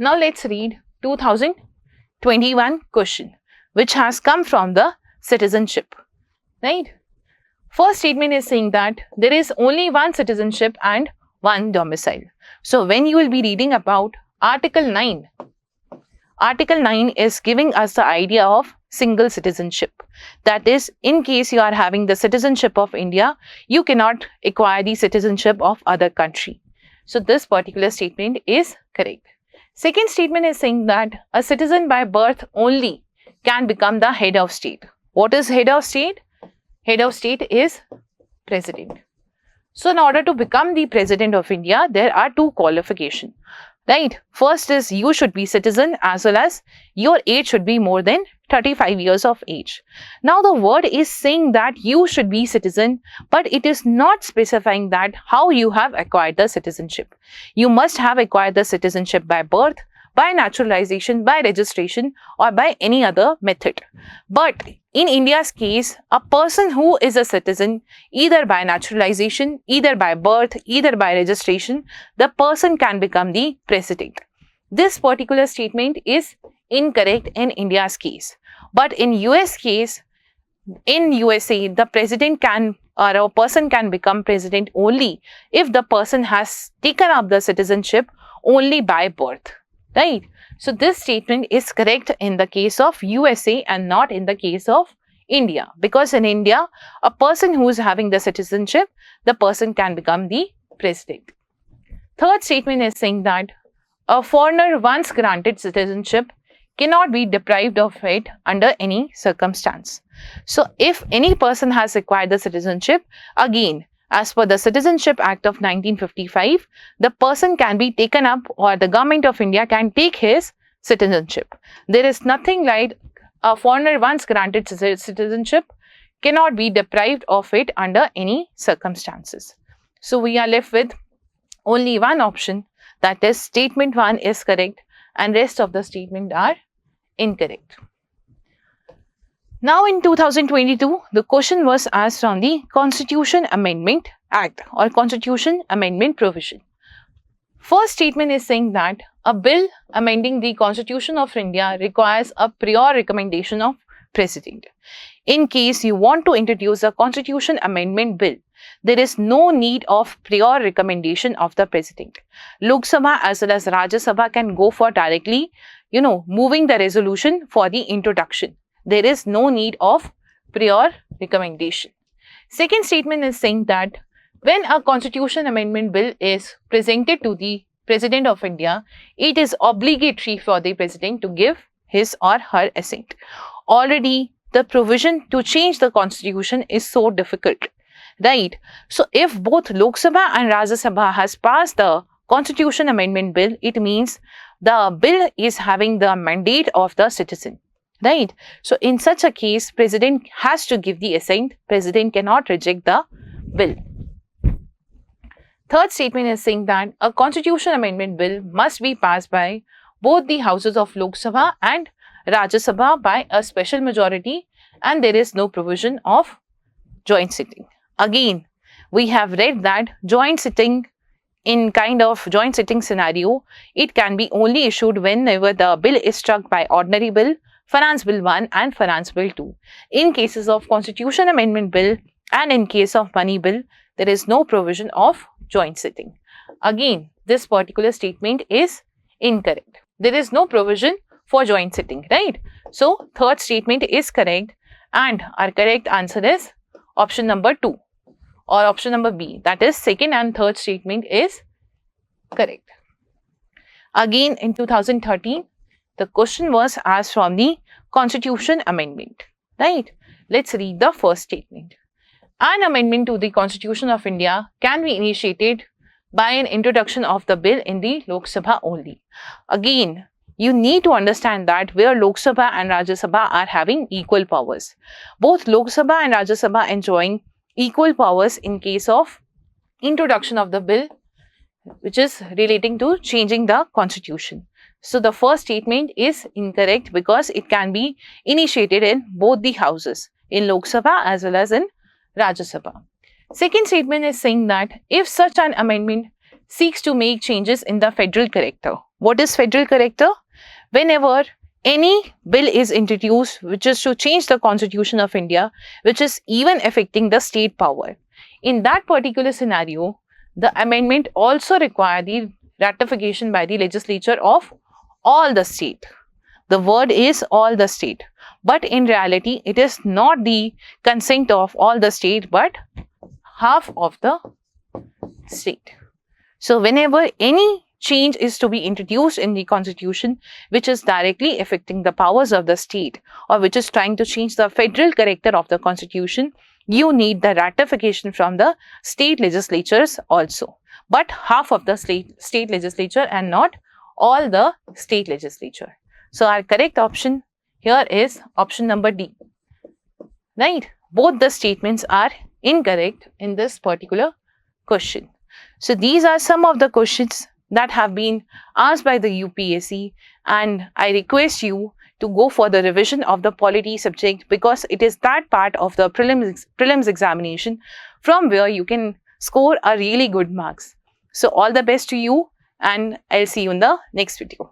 Now let's read 2021 question, which has come from the citizenship, right? First statement is saying that there is only one citizenship and one domicile. So when you will be reading about Article 9, Article 9 is giving us the idea of single citizenship. That is, in case you are having the citizenship of India, you cannot acquire the citizenship of other country. So this particular statement is correct. Second statement is saying that a citizen by birth only can become the head of state. What is head of state? Head of state is president. So in order to become the president of India, there are two qualifications, right? First is you should be citizen, as well as your age should be more than 35 years of age. Now the word is saying that you should be citizen, but it is not specifying that how you have acquired the citizenship. You must have acquired the citizenship by birth, by naturalization, by registration, or by any other method. But in India's case, a person who is a citizen, either by naturalization, either by birth, either by registration, the person can become the president. This particular statement is incorrect in India's case. But in US case, in USA, the president can, or a person can become president only if the person has taken up the citizenship only by birth. Right? So this statement is correct in the case of USA and not in the case of India, because in India, a person who is having the citizenship, the person can become the president. Third statement is saying that a foreigner once granted citizenship cannot be deprived of it under any circumstance. So if any person has acquired the citizenship, again, as per the Citizenship Act of 1955, the person can be taken up, or the government of India can take his citizenship. There is nothing like a foreigner once granted citizenship cannot be deprived of it under any circumstances. So we are left with only one option, that is statement 1 is correct and rest of the statement are incorrect. Now in 2022, the question was asked on the Constitution Amendment Act or Constitution Amendment Provision. First statement is saying that a bill amending the Constitution of India requires a prior recommendation of President. In case you want to introduce a Constitution Amendment Bill, there is no need of prior recommendation of the President. Lok Sabha as well as Rajya Sabha can go for directly, moving the resolution for the introduction. There is no need of prior recommendation. Second statement is saying that when a Constitution Amendment Bill is presented to the President of India, it is obligatory for the President to give his or her assent. Already, the provision to change the Constitution is so difficult, right? So, if both Lok Sabha and Rajya Sabha has passed the Constitution Amendment Bill, it means the bill is having the mandate of the citizen. Right. So in such a case, President has to give the assent. President cannot reject the bill. Third statement is saying that a Constitution Amendment Bill must be passed by both the houses of Lok Sabha and Rajya Sabha by a special majority, and there is no provision of joint sitting. Again, we have read that joint sitting, in kind of joint sitting scenario, it can be only issued whenever the bill is struck by ordinary bill, Finance Bill 1 and Finance Bill 2. In cases of Constitution Amendment Bill and in case of Money Bill, there is no provision of joint sitting. Again, this particular statement is incorrect. There is no provision for joint sitting, right? So, third statement is correct and our correct answer is option number 2 or option number B. That is, second and third statement is correct. Again, in 2013, the question was asked from the Constitution Amendment, right? Let's read the first statement. An amendment to the Constitution of India can be initiated by an introduction of the bill in the Lok Sabha only. Again, you need to understand that where Lok Sabha and Rajya Sabha are having equal powers. Both Lok Sabha and Rajya Sabha enjoying equal powers in case of introduction of the bill, which is relating to changing the constitution. So the first statement is incorrect because it can be initiated in both the houses, in Lok Sabha as well as in Rajya Sabha. Second statement is saying that if such an amendment seeks to make changes in the federal character. What is federal character? Whenever any bill is introduced which is to change the Constitution of India, which is even affecting the state power, in that particular scenario, the amendment also requires the ratification by the legislature of all the state. The word is all the state, but in reality, it is not the consent of all the state, but half of the state. So, whenever any change is to be introduced in the constitution which is directly affecting the powers of the state or which is trying to change the federal character of the constitution, you need the ratification from the state legislatures also, but half of the state legislature and not all the state legislature. So, our correct option here is option number D. Right? Both the statements are incorrect in this particular question. So, these are some of the questions that have been asked by the UPSC, and I request you to go for the revision of the polity subject because it is that part of the prelims examination from where you can score a really good marks. So, all the best to you, and I'll see you in the next video.